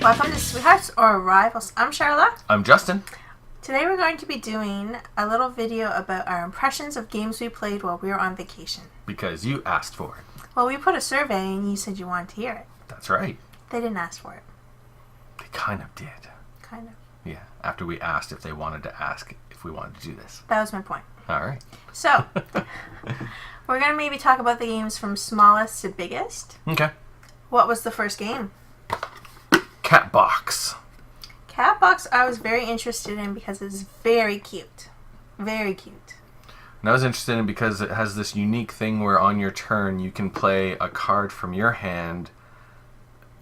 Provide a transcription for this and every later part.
Welcome to Sweethearts or Rivals. I'm Charla. I'm Justin. Today we're going to be doing a little video about our impressions of games we played while we were on vacation. Because you asked for it. Well, we put a survey and you said you wanted to hear it. That's right. They didn't ask for it. They kind of did. Kind of. Yeah, after we asked if they wanted to ask if we wanted to do this. That was my point. All right. So, we're going to maybe talk about the games from smallest to biggest. Okay. What was the first game? Catbox. Catbox I was very interested in because it's very cute. Very cute. And I was interested in because it has this unique thing where on your turn you can play a card from your hand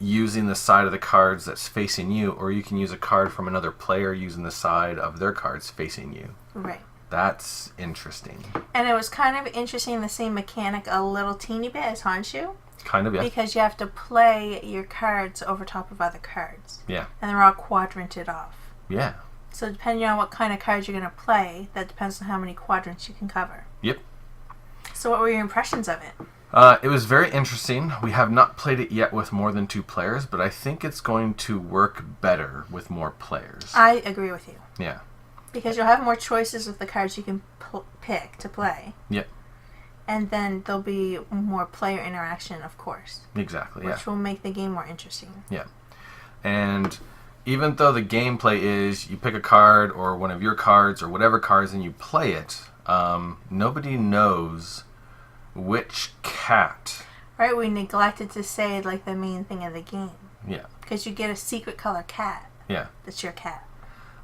using the side of the cards that's facing you, or you can use a card from another player using the side of their cards facing you. Right. That's interesting. And it was kind of interesting, the same mechanic a little teeny bit as Honshu. Kind of, yeah. Because you have to play your cards over top of other cards. Yeah. And they're all quadranted off. Yeah. So depending on what kind of cards you're going to play, that depends on how many quadrants you can cover. Yep. So what were your impressions of it? It was very interesting. We have not played it yet with more than 2 players, but I think it's going to work better with more players. I agree with you. Yeah. Because you'll have more choices of the cards you can pick to play. Yep. And then there'll be more player interaction, of course. Exactly, which will make the game more interesting. Yeah. And even though the gameplay is you pick a card or one of your cards or whatever cards and you play it, nobody knows which cat. Right, we neglected to say like the main thing of the game. Yeah. Because you get a secret color cat. Yeah. That's your cat.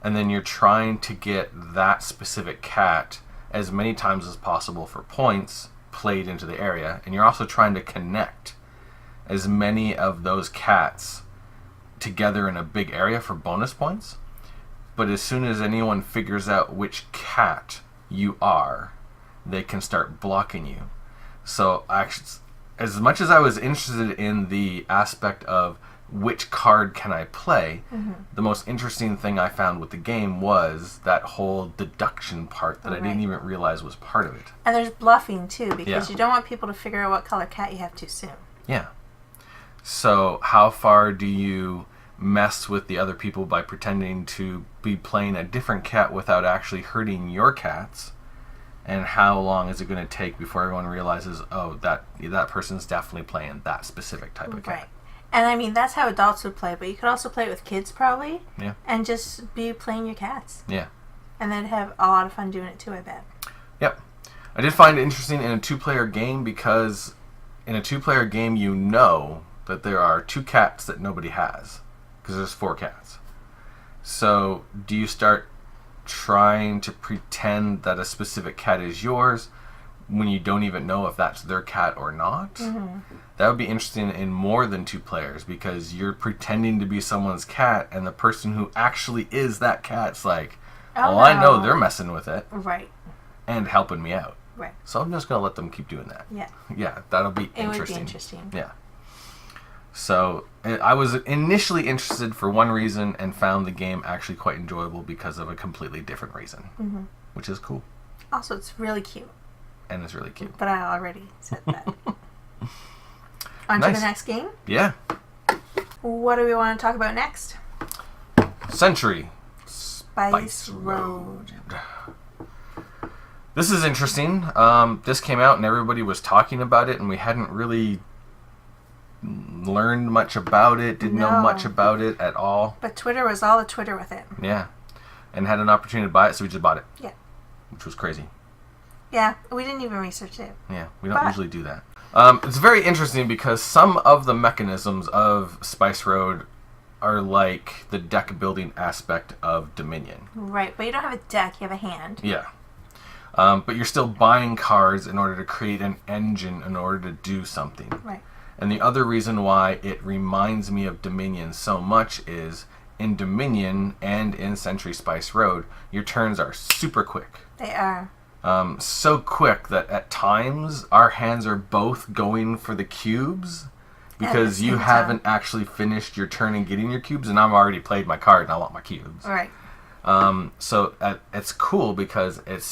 And then you're trying to get that specific cat as many times as possible for points played into the area. And you're also trying to connect as many of those cats together in a big area for bonus points. But as soon as anyone figures out which cat you are, they can start blocking you. So actually, as much as I was interested in the aspect of which card can I play, the most interesting thing I found with the game was that whole deduction part that I didn't even realize was part of it. And there's bluffing too, because you don't want people to figure out what color cat you have too soon. Yeah. So how far do you mess with the other people by pretending to be playing a different cat without actually hurting your cats? And how long is it going to take before everyone realizes, oh, that person's definitely playing that specific type of cat? Right. And I mean, that's how adults would play, but you could also play it with kids probably. Yeah. And just be playing your cats. Yeah. And then have a lot of fun doing it too, I bet. Yep. I did find it interesting in a 2-player game because in a 2-player game you know that there are 2 cats that nobody has because there's 4 cats. So do you start trying to pretend that a specific cat is yours when you don't even know if that's their cat or not? That would be interesting in more than 2 players because you're pretending to be someone's cat and the person who actually is that cat's like, oh, well, I know they're messing with it. Right. And helping me out. Right. So I'm just going to let them keep doing that. Yeah. Yeah, that'll be interesting. It would be interesting. Yeah. So I was initially interested for one reason and found the game actually quite enjoyable because of a completely different reason, which is cool. Also, it's really cute. And it's really cute. But I already said that. On to the next game? Yeah. What do we want to talk about next? Century. Spice Road. This is interesting. This came out and everybody was talking about it and we hadn't really learned much about it, didn't know much about it at all. But Twitter was all the Twitter with it. Yeah. And had an opportunity to buy it, so we just bought it. Yeah. Which was crazy. Yeah, we didn't even research it. Yeah, we don't usually do that. It's very interesting because some of the mechanisms of Spice Road are like the deck building aspect of Dominion. Right, but you don't have a deck, you have a hand. Yeah. But you're still buying cards in order to create an engine in order to do something. Right. And the other reason why it reminds me of Dominion so much is in Dominion and in Century Spice Road, your turns are super quick. They are. So quick that at times our hands are both going for the cubes because you haven't actually finished your turn and getting your cubes, and I've already played my card and I want my cubes. Right. So it's cool because it's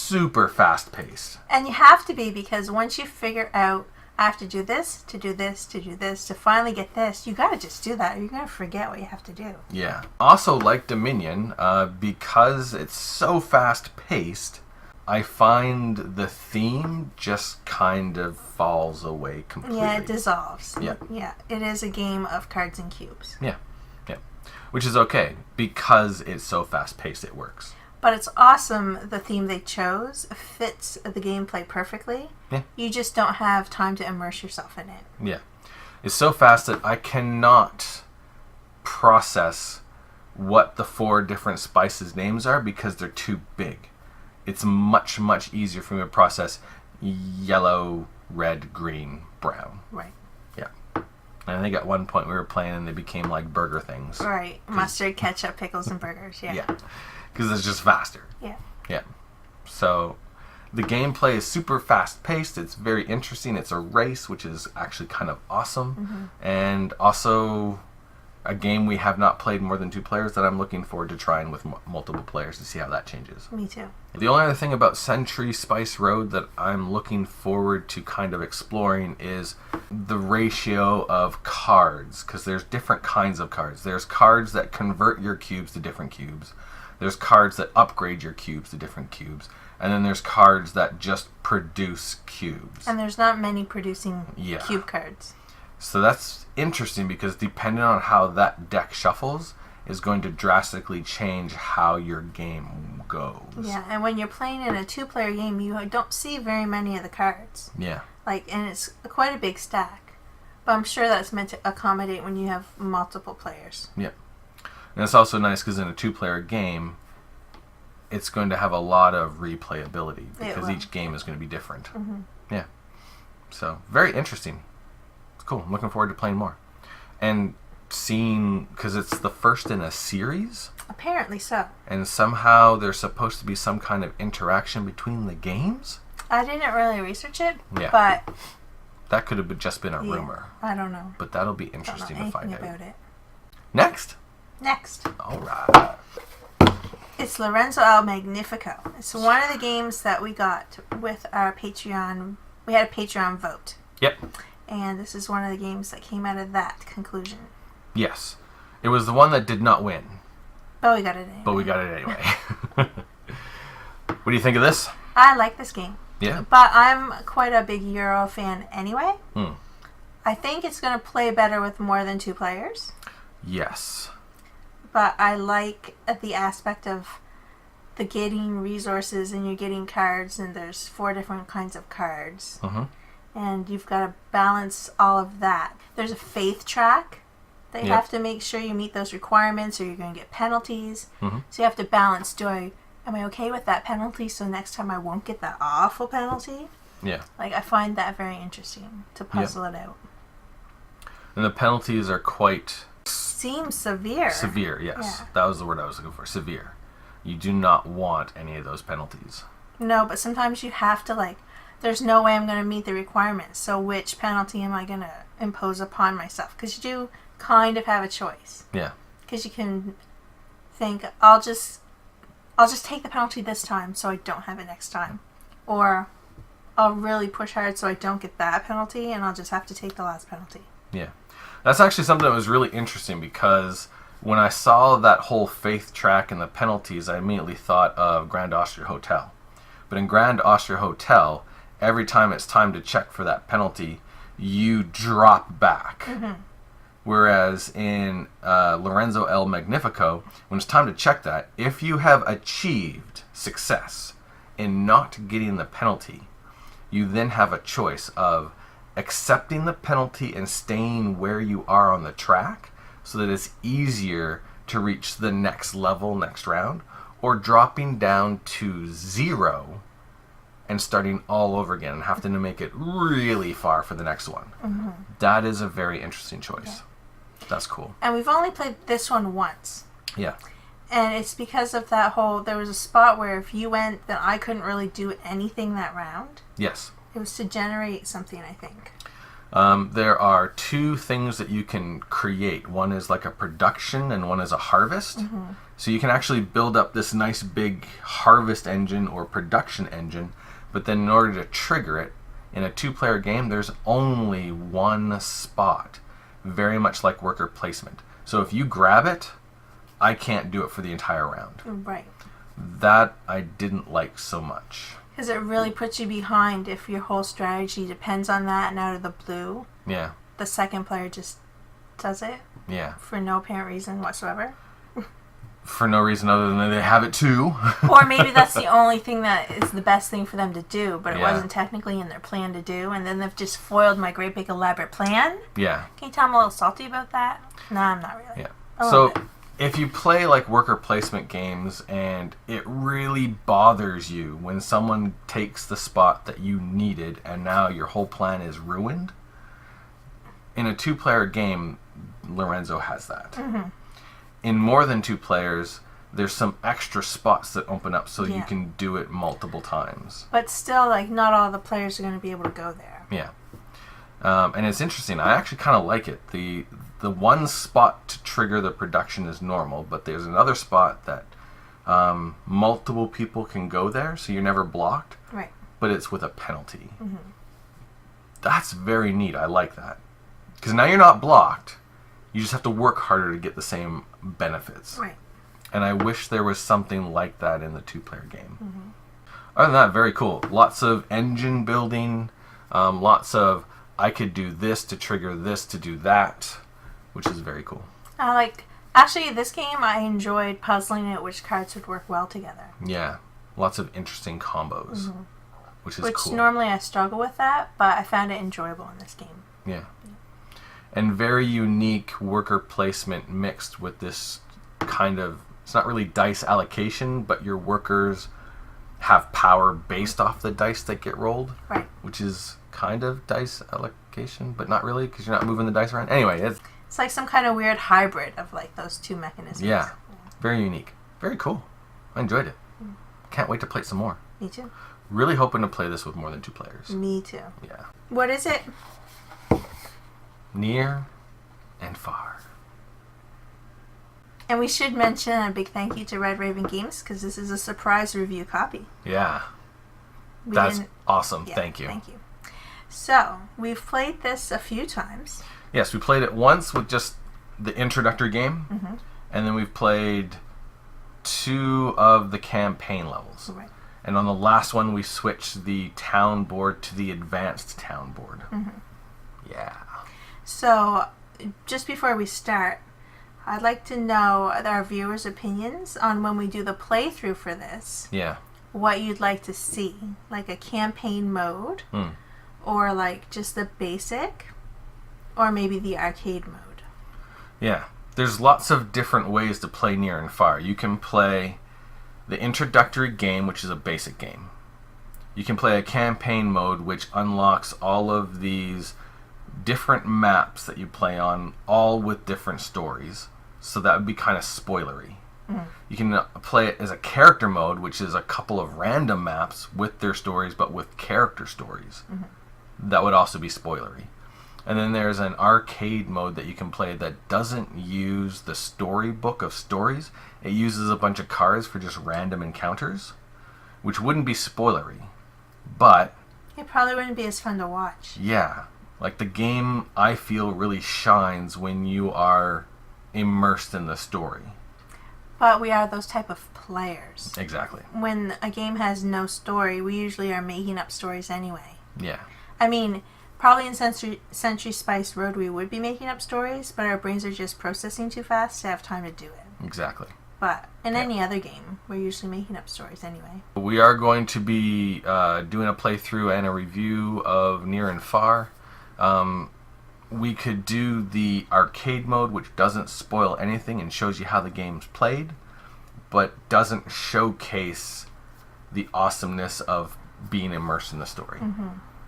super fast paced. And you have to be, because once you figure out, I have to do this, to do this, to do this, to finally get this, you got to just do that. Or you're going to forget what you have to do. Yeah. Also, like Dominion, because it's so fast paced, I find the theme just kind of falls away completely. Yeah, it dissolves. Yeah. Yeah, it is a game of cards and cubes. Yeah. Yeah. Which is okay. Because it's so fast paced, it works. But it's awesome. The theme they chose fits the gameplay perfectly. Yeah. You just don't have time to immerse yourself in it. Yeah. It's so fast that I cannot process what the 4 different spices' names are because they're too big. It's much, much easier for me to process yellow, red, green, brown. Right. Yeah. And I think at one point we were playing and they became like burger things. Right. Mustard, ketchup, pickles, and burgers. Yeah. Yeah. Because it's just faster. Yeah. Yeah. So the gameplay is super fast paced. It's very interesting. It's a race, which is actually kind of awesome. And also a game we have not played more than 2 players that I'm looking forward to trying with multiple players to see how that changes. Me too. The only other thing about Century Spice Road that I'm looking forward to kind of exploring is the ratio of cards, because there's different kinds of cards. There's cards that convert your cubes to different cubes. There's cards that upgrade your cubes to different cubes. And then there's cards that just produce cubes. And there's not many producing Yeah. cube cards. So that's interesting because depending on how that deck shuffles is going to drastically change how your game goes. Yeah, and when you're playing in a 2-player game, you don't see very many of the cards. Yeah. And it's quite a big stack. But I'm sure that's meant to accommodate when you have multiple players. Yeah. And it's also nice because in a 2-player game, it's going to have a lot of replayability because each game is going to be different. Yeah. So, very interesting. It's cool. I'm looking forward to playing more. And seeing, because it's the first in a series. Apparently so. And somehow there's supposed to be some kind of interaction between the games. I didn't really research it, Yeah. but that could have just been a rumor. I don't know. But that'll be I don't interesting know to find anything out. about it. Next. All right. It's Lorenzo El Magnifico. It's one of the games that we got with our Patreon. We had a Patreon vote. Yep. And this is one of the games that came out of that conclusion. Yes. It was the one that did not win. But we got it anyway. But we got it anyway. What do you think of this? I like this game. Yeah. But I'm quite a big Euro fan anyway. Hmm. I think it's going to play better with more than 2 players. Yes. But I like the aspect of the getting resources and you're getting cards, and there's 4 different kinds of cards. And you've got to balance all of that. There's a faith track that you have to make sure you meet those requirements or you're going to get penalties. So you have to balance, am I okay with that penalty so next time I won't get that awful penalty? Yeah. I find that very interesting to puzzle it out. And the penalties are quite... Seems severe. Severe, yes. Yeah. That was the word I was looking for. Severe. You do not want any of those penalties. No, but sometimes you have to, there's no way I'm going to meet the requirements, so which penalty am I going to impose upon myself? Because you do kind of have a choice. Yeah. Because you can think, I'll just take the penalty this time so I don't have it next time. Or I'll really push hard so I don't get that penalty and I'll just have to take the last penalty. Yeah. That's actually something that was really interesting because when I saw that whole faith track and the penalties, I immediately thought of Grand Austria Hotel. But in Grand Austria Hotel, every time it's time to check for that penalty, you drop back. Whereas in Lorenzo El Magnifico, when it's time to check that, if you have achieved success in not getting the penalty, you then have a choice of accepting the penalty and staying where you are on the track so that it's easier to reach the next level next round, or dropping down to 0 and starting all over again and having to make it really far for the next one. That is a very interesting choice. That's cool. And we've only played this one once. Yeah. And it's because of that whole, there was a spot where if you went, then I couldn't really do anything that round. Yes. It was to generate something, I think. There are 2 things that you can create. One is like a production and one is a harvest. So you can actually build up this nice big harvest engine or production engine, but then in order to trigger it, in a 2-player game, there's only one spot, very much like worker placement. So if you grab it, I can't do it for the entire round. Right. That I didn't like so much. Because it really puts you behind if your whole strategy depends on that, and out of the blue, Yeah. the second player just does it. Yeah. For no apparent reason whatsoever. For no reason other than they have it too. Or maybe that's the only thing that is the best thing for them to do, but it Yeah. wasn't technically in their plan to do, and then they've just foiled my great big elaborate plan. Yeah. Can you tell I'm a little salty about that? No, I'm not really. Yeah. So if you play like worker placement games and it really bothers you when someone takes the spot that you needed and now your whole plan is ruined, in a 2-player game, Lorenzo has that. Mm-hmm. In more than 2 players, there's some extra spots that open up so you Yeah. can do it multiple times. But still, like, not all the players are going to be able to go there. Yeah. And it's interesting. I actually kind of like it. The one spot to trigger the production is normal, but there's another spot that multiple people can go there, so you're never blocked. Right. But it's with a penalty. Mm-hmm. That's very neat. I like that. Because now you're not blocked. You just have to work harder to get the same benefits. Right. And I wish there was something like that in the 2-player game. Mm-hmm. Other than that, very cool. Lots of engine building. Lots of, I could do this to trigger this to do that, which is very cool. Actually, this game, I enjoyed puzzling it which cards would work well together. Yeah. Lots of interesting combos, which is cool. Which normally I struggle with that, but I found it enjoyable in this game. Yeah. And very unique worker placement mixed with this kind of, it's not really dice allocation, but your workers have power based off the dice that get rolled. Right. Which is kind of dice allocation, but not really because you're not moving the dice around. Anyway, it's like some kind of weird hybrid of like those 2 mechanisms. Yeah. Very unique. Very cool. I enjoyed it. Can't wait to play some more. Me too. Really hoping to play this with more than 2 players. Me too. Yeah. What is it? Near and Far. And we should mention a big thank you to Red Raven Games because this is a surprise review copy. Yeah. We That's didn't- awesome. yeah, Thank you. Thank you. So, we've played this a few times. Yes, we played it once with just the introductory game, and then we've played 2 of the campaign levels. Right. And on the last one, we switched the town board to the advanced town board. Yeah. So, just before we start, I'd like to know our viewers' opinions on when we do the playthrough for this, Yeah. what you'd like to see. Like a campaign mode, or like just the basic, or maybe the arcade mode. Yeah. There's lots of different ways to play Near and Far. You can play the introductory game, which is a basic game. You can play a campaign mode, which unlocks all of these different maps that you play on, all with different stories. So that would be kind of spoilery. You can play it as a character mode, which is a couple of random maps with their stories, but with character stories. That would also be spoilery. And then there's an arcade mode that you can play that doesn't use the storybook of stories. It uses a bunch of cards for just random encounters, which wouldn't be spoilery. But It probably wouldn't be as fun to watch. yeah, like the game, I feel, really shines when you are immersed in the story. But we are those type of players. Exactly. When a game has no story, we usually are making up stories anyway. Yeah. I mean, probably in Century Spice Road we would be making up stories, but our brains are just processing too fast to have time to do it. Exactly. But in any other game, we're usually making up stories anyway. We are going to be doing a playthrough and a review of Near and Far. We could do the arcade mode, which doesn't spoil anything and shows you how the game's played, but doesn't showcase the awesomeness of being immersed in the story,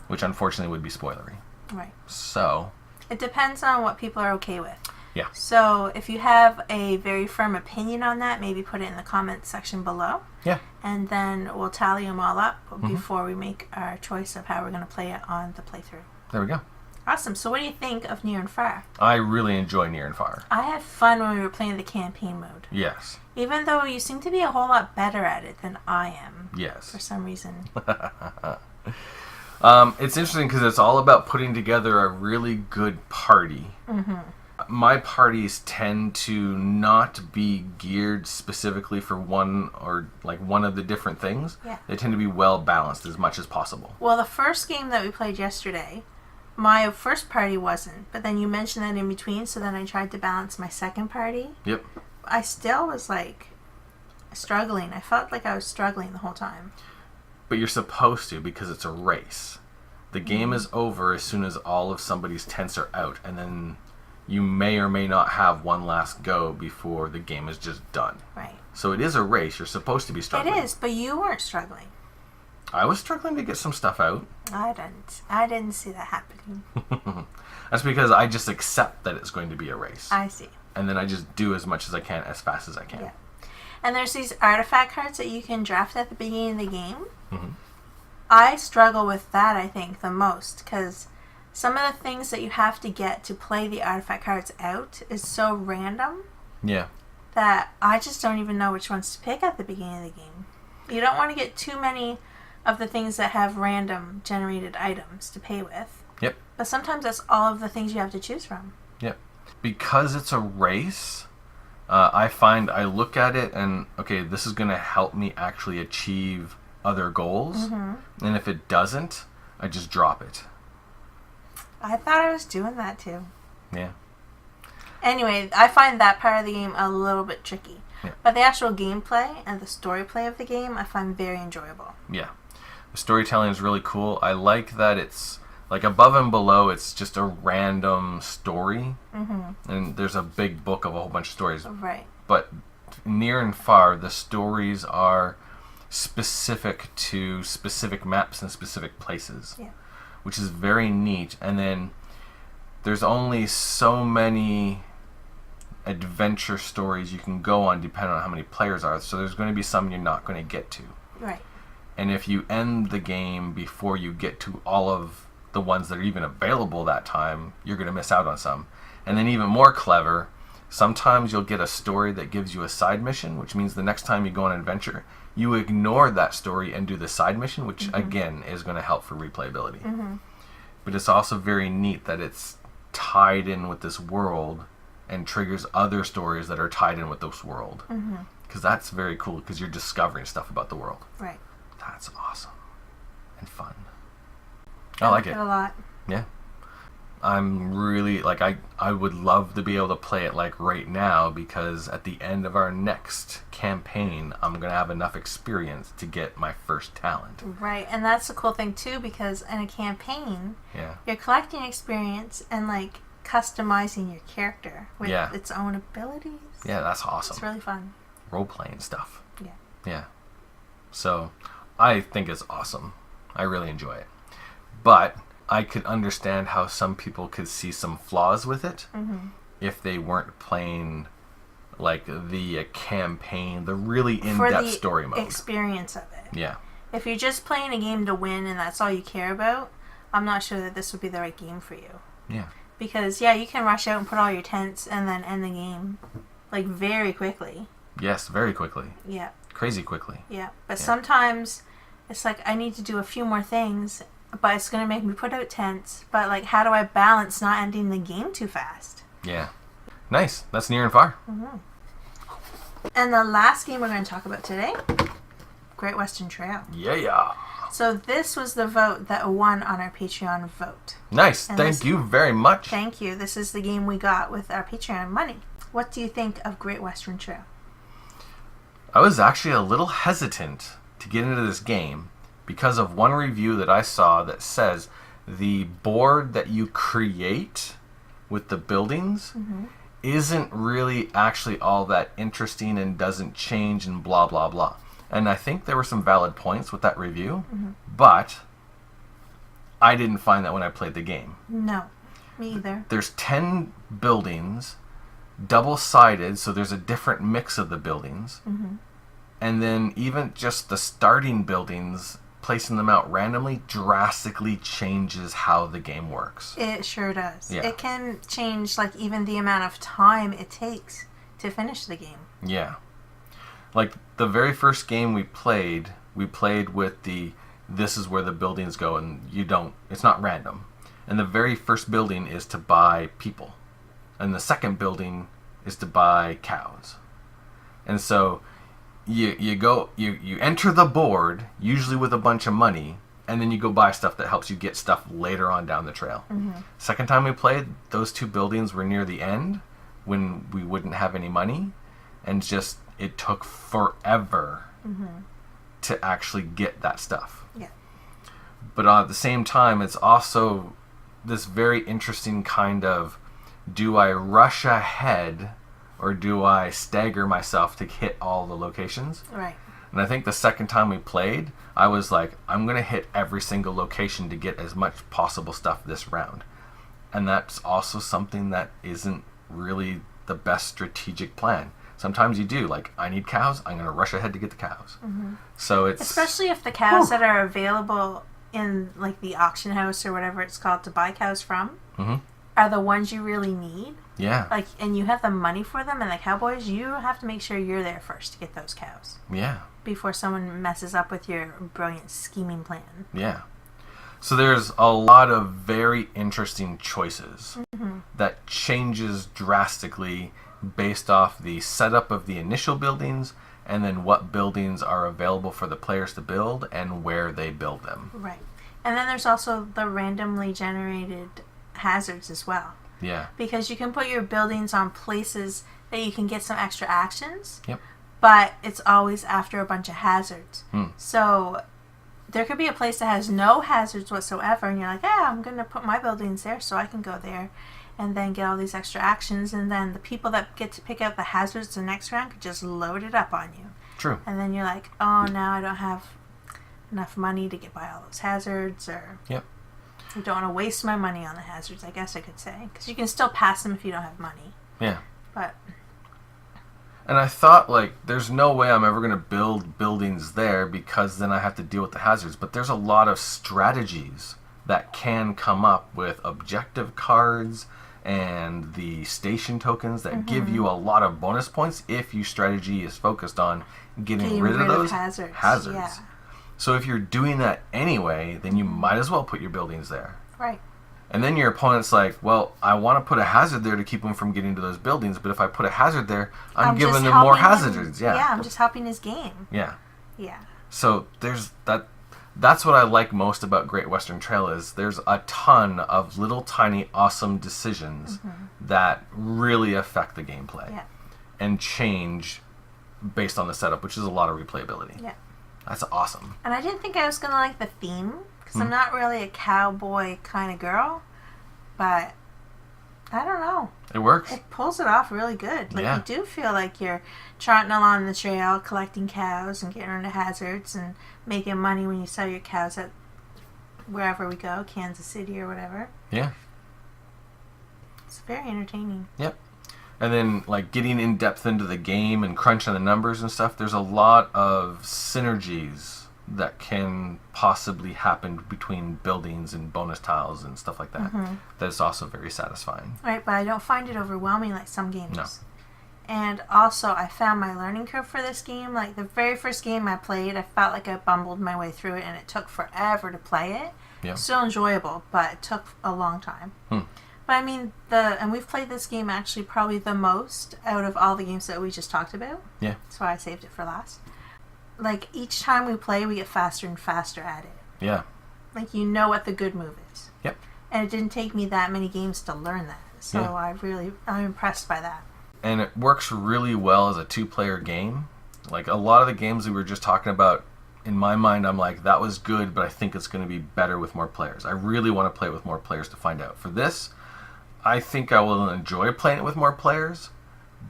which unfortunately would be spoilery. Right. So It depends on what people are okay with. yeah. So if you have a very firm opinion on that, maybe put it in the comments section below. Yeah. And then we'll tally them all up before we make our choice of how we're going to play it on the playthrough. There we go. Awesome. So what do you think of Near and Far? I really enjoy Near and Far. I had fun when we were playing the campaign mode. Yes. Even though you seem to be a whole lot better at it than I am. Yes. For some reason. It's interesting because it's all about putting together a really good party. Mm-hmm. My parties tend to not be geared specifically for one of the different things. Yeah. They tend to be well balanced as much as possible. Well, the first game that we played yesterday, my first party wasn't, but then you mentioned that in between, so then I tried to balance my second party. Yep. I still was struggling. I felt like I was struggling the whole time. But you're supposed to, because it's a race. The game is over as soon as all of somebody's tents are out, and then you may or may not have one last go before the game is just done. Right. So it is a race. You're supposed to be struggling. It is, but you weren't struggling. I was struggling to get some stuff out. I didn't see that happening. That's because I just accept that it's going to be a race. I see. And then I just do as much as I can, as fast as I can. Yeah. And there's these artifact cards that you can draft at the beginning of the game. Mm-hmm. I struggle with that, I think, the most, because some of the things that you have to get to play the artifact cards out is so random. Yeah. That I just don't even know which ones to pick at the beginning of the game. You don't want to get too many of the things that have random generated items to pay with. Yep. But sometimes that's all of the things you have to choose from. Yep. Because it's a race, I find I look at it and, okay, this is going to help me actually achieve other goals. Mm-hmm. And if it doesn't, I just drop it. I thought I was doing that too. Yeah. Anyway, I find that part of the game a little bit tricky. Yeah. But the actual gameplay and the story play of the game, I find very enjoyable. Yeah. The storytelling is really cool. I like that it's, above and below, it's just a random story. Mm-hmm. And there's a big book of a whole bunch of stories. Right. But Near and Far, the stories are specific to specific maps and specific places. Yeah. Which is very neat. And then there's only so many adventure stories you can go on depending on how many players are. So there's going to be some you're not going to get to. Right. And if you end the game before you get to all of the ones that are even available that time, you're going to miss out on some. And then even more clever, sometimes you'll get a story that gives you a side mission, which means the next time you go on an adventure, you ignore that story and do the side mission, which mm-hmm. again is going to help for replayability. Mm-hmm. But it's also very neat that it's tied in with this world and triggers other stories that are tied in with this world. Because that's very cool, because you're discovering stuff about the world. Right. That's awesome and fun. I like it a lot. Yeah. I'm really, I would love to be able to play it right now, because at the end of our next campaign, I'm going to have enough experience to get my first talent. Right, and that's the cool thing too, because in a campaign, you're collecting experience and customizing your character with its own abilities. Yeah, that's awesome. It's really fun. Role-playing stuff. Yeah. Yeah. So, I think it's awesome. I really enjoy it. But I could understand how some people could see some flaws with it if they weren't playing the campaign, the really in-depth story mode. Experience of it. Yeah. If you're just playing a game to win and that's all you care about, I'm not sure that this would be the right game for you. Yeah. Because you can rush out and put all your tents and then end the game very quickly. Yes, very quickly. Yeah. Crazy quickly. Yeah. But sometimes it's I need to do a few more things, but it's going to make me put out tents. But how do I balance not ending the game too fast? Yeah. Nice. That's Near and Far. Mm-hmm. And the last game we're going to talk about today, Great Western Trail. Yeah. So this was the vote that won on our Patreon vote. Nice. Thank you very much. Thank you. This is the game we got with our Patreon money. What do you think of Great Western Trail? I was actually a little hesitant to get into this game because of one review that I saw that says the board that you create with the buildings isn't really actually all that interesting and doesn't change and blah, blah, blah. And I think there were some valid points with that review, but I didn't find that when I played the game. No, me either. There's 10 buildings, double-sided, so there's a different mix of the buildings. And then even just the starting buildings placing them out randomly drastically changes how the game works. It sure does. Yeah. It can change, like, even the amount of time it takes to finish the game. Yeah. Like, the very first game we played with this is where the buildings go, and it's not random. And the very first building is to buy people. And the second building is to buy cows. And so you enter the board, usually with a bunch of money, and then you go buy stuff that helps you get stuff later on down the trail. Mm-hmm. Second time we played, those two buildings were near the end when we wouldn't have any money, and just it took forever to actually get that stuff. Yeah. But at the same time, it's also this very interesting kind of, do I rush ahead or do I stagger myself to hit all the locations? Right. And I think the second time we played, I was like, I'm going to hit every single location to get as much possible stuff this round. And that's also something that isn't really the best strategic plan. Sometimes you do, like, I need cows, I'm going to rush ahead to get the cows. Mm-hmm. So it's... Especially if the cows that are available in, like, the auction house or whatever it's called to buy cows from are the ones you really need. Yeah. Like, and you have the money for them, and the cowboys, you have to make sure you're there first to get those cows. Yeah. Before someone messes up with your brilliant scheming plan. Yeah. So there's a lot of very interesting choices that changes drastically based off the setup of the initial buildings and then what buildings are available for the players to build and where they build them. Right. And then there's also the randomly generated hazards as well. Yeah. Because you can put your buildings on places that you can get some extra actions. Yep. But it's always after a bunch of hazards. So there could be a place that has no hazards whatsoever, and you're like, yeah, I'm going to put my buildings there so I can go there and then get all these extra actions. And then the people that get to pick out the hazards the next round could just load it up on you. True. And then you're like, oh, now I don't have enough money to get by all those hazards, or Yep. I don't want to waste my money on the hazards, I guess I could say. Because you can still pass them if you don't have money. Yeah. But... And I thought, like, there's no way I'm ever going to build buildings there because then I have to deal with the hazards. But there's a lot of strategies that can come up with objective cards and the station tokens that give you a lot of bonus points if your strategy is focused on getting rid of those hazards. Yeah. So if you're doing that anyway, then you might as well put your buildings there. Right. And then your opponent's like, well, I want to put a hazard there to keep them from getting to those buildings, but if I put a hazard there, I'm giving them more hazards. Yeah, I'm just helping his game. Yeah. Yeah. So there's that. That's what I like most about Great Western Trail is there's a ton of little tiny awesome decisions that really affect the gameplay and change based on the setup, which is a lot of replayability. Yeah. That's awesome. And I didn't think I was going to like the theme, because I'm not really a cowboy kind of girl, but I don't know. It works. It pulls it off really good. Like, you do feel like you're trotting along the trail, collecting cows and getting rid of hazards and making money when you sell your cows at wherever we go, Kansas City or whatever. Yeah. It's very entertaining. Yep. And then, like, getting in depth into the game and crunching the numbers and stuff, there's a lot of synergies that can possibly happen between buildings and bonus tiles and stuff like that. That's also very satisfying. Right, but I don't find it overwhelming like some games. No. And also, I found my learning curve for this game. Like, the very first game I played, I felt like I bumbled my way through it, and it took forever to play it. Yeah. Still enjoyable, but it took a long time. But I mean, and we've played this game actually probably the most out of all the games that we just talked about. Yeah. That's why I saved it for last. Like, each time we play, we get faster and faster at it. Yeah. Like, you know what the good move is. Yep. And it didn't take me that many games to learn that. So I'm impressed by that. And it works really well as a two-player game. Like, a lot of the games we were just talking about, in my mind, I'm like, that was good, but I think it's going to be better with more players. I really want to play it with more players to find out. For this, I think I will enjoy playing it with more players,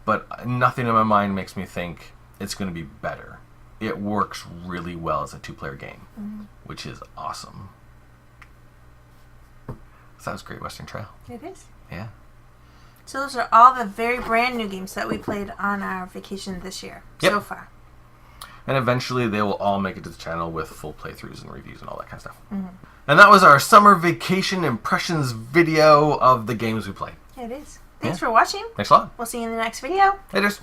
but nothing in my mind makes me think it's going to be better. It works really well as a two-player game, which is awesome. So that was Great Western Trail. It is. Yeah. So those are all the very brand new games that we played on our vacation this year so far. And eventually they will all make it to the channel with full playthroughs and reviews and all that kind of stuff. And that was our summer vacation impressions video of the games we played. It is. Thanks for watching. Thanks a lot. We'll see you in the next video. Laters.